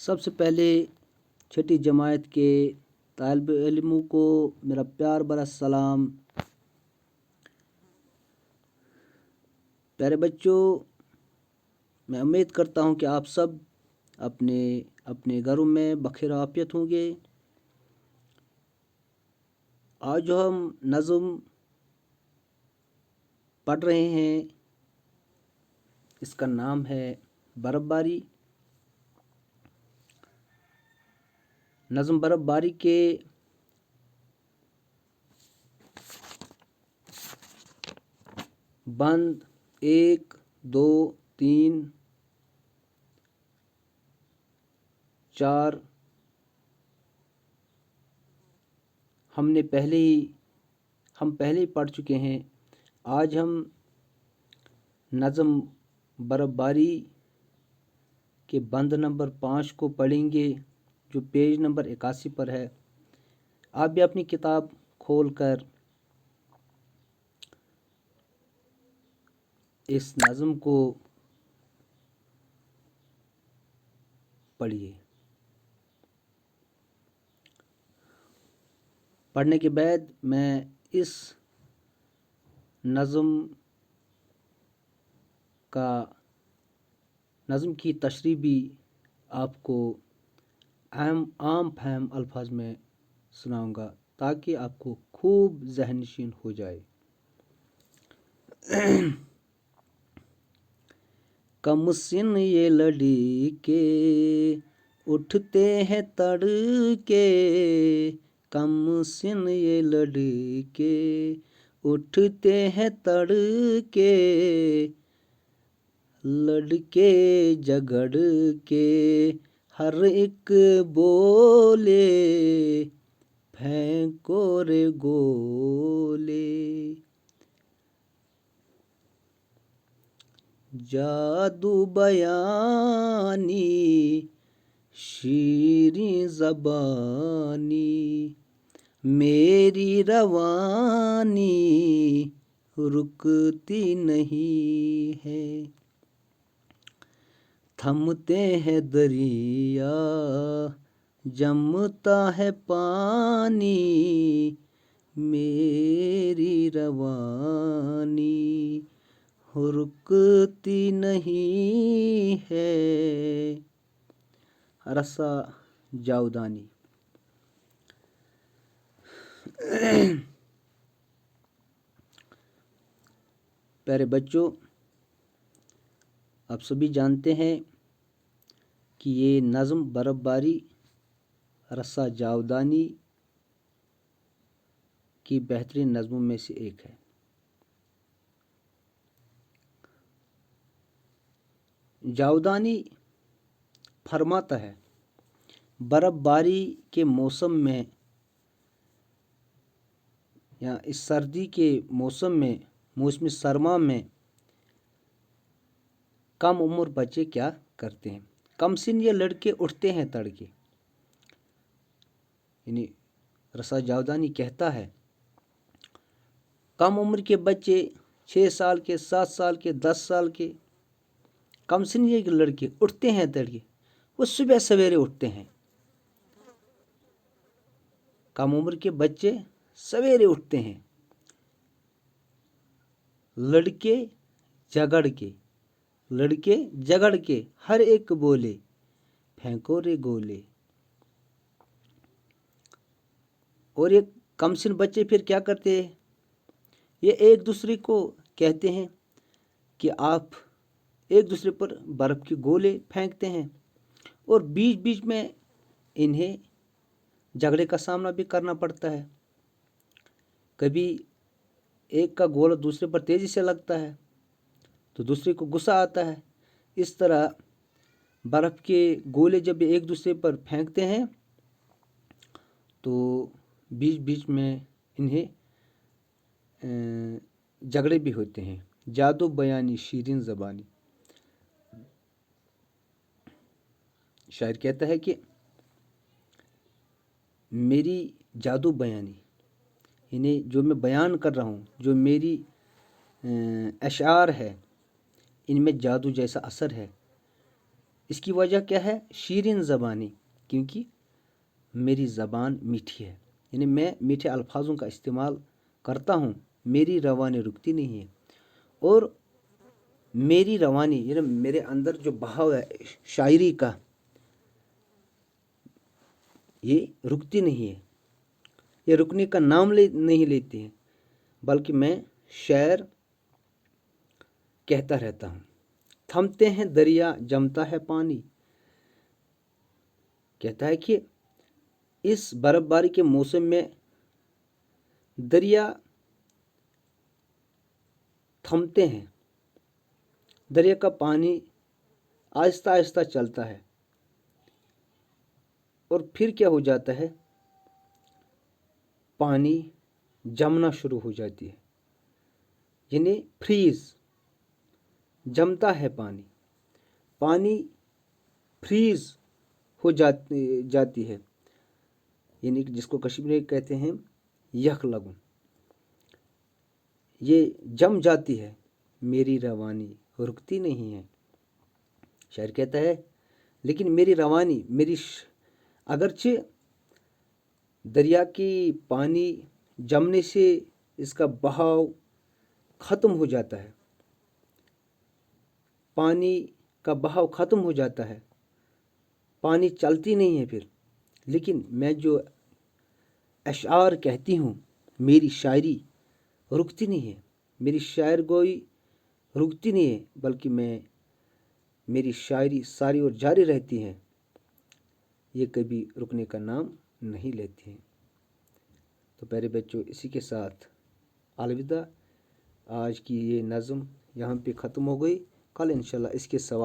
سب سے پہلے چھٹی جماعت کے طالب علموں کو میرا پیار بھرا سلام۔ پیارے بچوں، میں امید کرتا ہوں کہ آپ سب اپنے اپنے گھروں میں بخیر عافیت ہوں گے۔ آج جو ہم نظم پڑھ رہے ہیں اس کا نام ہے برف باری۔ نظم برف باری کے بند 1 2 3 4 ہم پہلے ہی پڑھ چکے ہیں۔ آج ہم نظم برف باری کے بند نمبر 5 کو پڑھیں گے جو پیج نمبر 81 پر ہے۔ آپ بھی اپنی کتاب کھول کر اس نظم کو پڑھیے۔ پڑھنے کے بعد میں اس نظم کی تشریح بھی آپ کو عام فہم الفاظ میں سناؤں گا تاکہ آپ کو خوب ذہن نشین ہو جائے۔ کم سن یہ لڑکے اٹھتے ہیں تڑکے، کم سن یہ لڑکے اٹھتے ہیں تڑکے، لڑکے جگڑ کے ہر ایک بولے، پھینکو رے گولے، جادو بیانی شیریں زبانی، میری روانی رکتی نہیں ہے، تھمتے ہیں دریا جمتا ہے پانی، میری روانی رکتی نہیں ہے۔ رسا جاودانی۔ پیارے بچوں، آپ سبھی جانتے ہیں کہ یہ نظم برف باری رسا جاودانی کی بہترین نظموں میں سے ایک ہے۔ جاودانی فرماتا ہے برف باری کے موسم میں یا اس سردی کے موسم میں، موسم سرما میں کم عمر بچے کیا کرتے ہیں؟ کم سن یہ لڑکے اٹھتے ہیں تڑکے، یعنی رسا جاودانی کہتا ہے کم عمر کے بچے 6 سال کے، 7 سال کے، 10 سال کے کم سن یہ لڑکے اٹھتے ہیں تڑکے، وہ صبح سویرے اٹھتے ہیں۔ کم عمر کے بچے سویرے اٹھتے ہیں، لڑکے جگڑ کے ہر ایک بولے، پھینکو رے گولے۔ اور یہ کم سن بچے پھر کیا کرتے ہیں؟ یہ ایک دوسرے کو کہتے ہیں کہ آپ ایک دوسرے پر برف کے گولے پھینکتے ہیں، اور بیچ بیچ میں انہیں جھگڑے کا سامنا بھی کرنا پڑتا ہے۔ کبھی ایک کا گولا دوسرے پر تیزی سے لگتا ہے تو دوسرے کو غصہ آتا ہے۔ اس طرح برف کے گولے جب ایک دوسرے پر پھینکتے ہیں تو بیچ بیچ میں انہیں جھگڑے بھی ہوتے ہیں۔ جادو بیانی شیریں زبانی۔ شاعر کہتا ہے کہ میری جادو بیانی، یعنی جو میں بیان کر رہا ہوں، جو میری اشعار ہے، ان میں جادو جیسا اثر ہے۔ اس کی وجہ کیا ہے؟ شیرین زبانی، کیونکہ میری زبان میٹھی ہے، یعنی میں میٹھے الفاظوں کا استعمال کرتا ہوں، میری روانی رکتی نہیں ہے، اور میری روانی یعنی میرے اندر جو بہاؤ ہے شاعری کا، یہ رکتی نہیں ہے، یہ رکنے کا نام نہیں لیتے ہیں، بلکہ میں شعر کہتا رہتا ہوں۔ تھمتے ہیں دریا جمتا ہے پانی، کہتا ہے کہ اس برف باری کے موسم میں دریا تھمتے ہیں، دریا کا پانی آہستہ آہستہ چلتا ہے، اور پھر کیا ہو جاتا ہے؟ پانی جمنا شروع ہو جاتی ہے، یعنی فریز، جمتا ہے پانی، پانی فریز ہو جاتی ہے، یعنی جس کو کشمیری میں کہتے ہیں یخ لگن، یہ جم جاتی ہے، میری روانی رکتی نہیں ہے۔ شاعر کہتا ہے لیکن میری روانی، اگرچہ دریا کی پانی جمنے سے اس کا بہاؤ ختم ہو جاتا ہے، پانی کا بہاؤ ختم ہو جاتا ہے، پانی چلتی نہیں ہے پھر، لیکن میں جو اشعار کہتی ہوں، میری شاعری رکتی نہیں ہے، میری شاعر گوئی رکتی نہیں ہے، بلکہ میری شاعری ساری اور جاری رہتی ہے، یہ کبھی رکنے کا نام نہیں لیتی ہیں۔ تو پیارے بچوں، اسی کے ساتھ الوداع، آج کی یہ نظم یہاں پہ ختم ہو گئی، کل انشاءاللہ اس کے سوال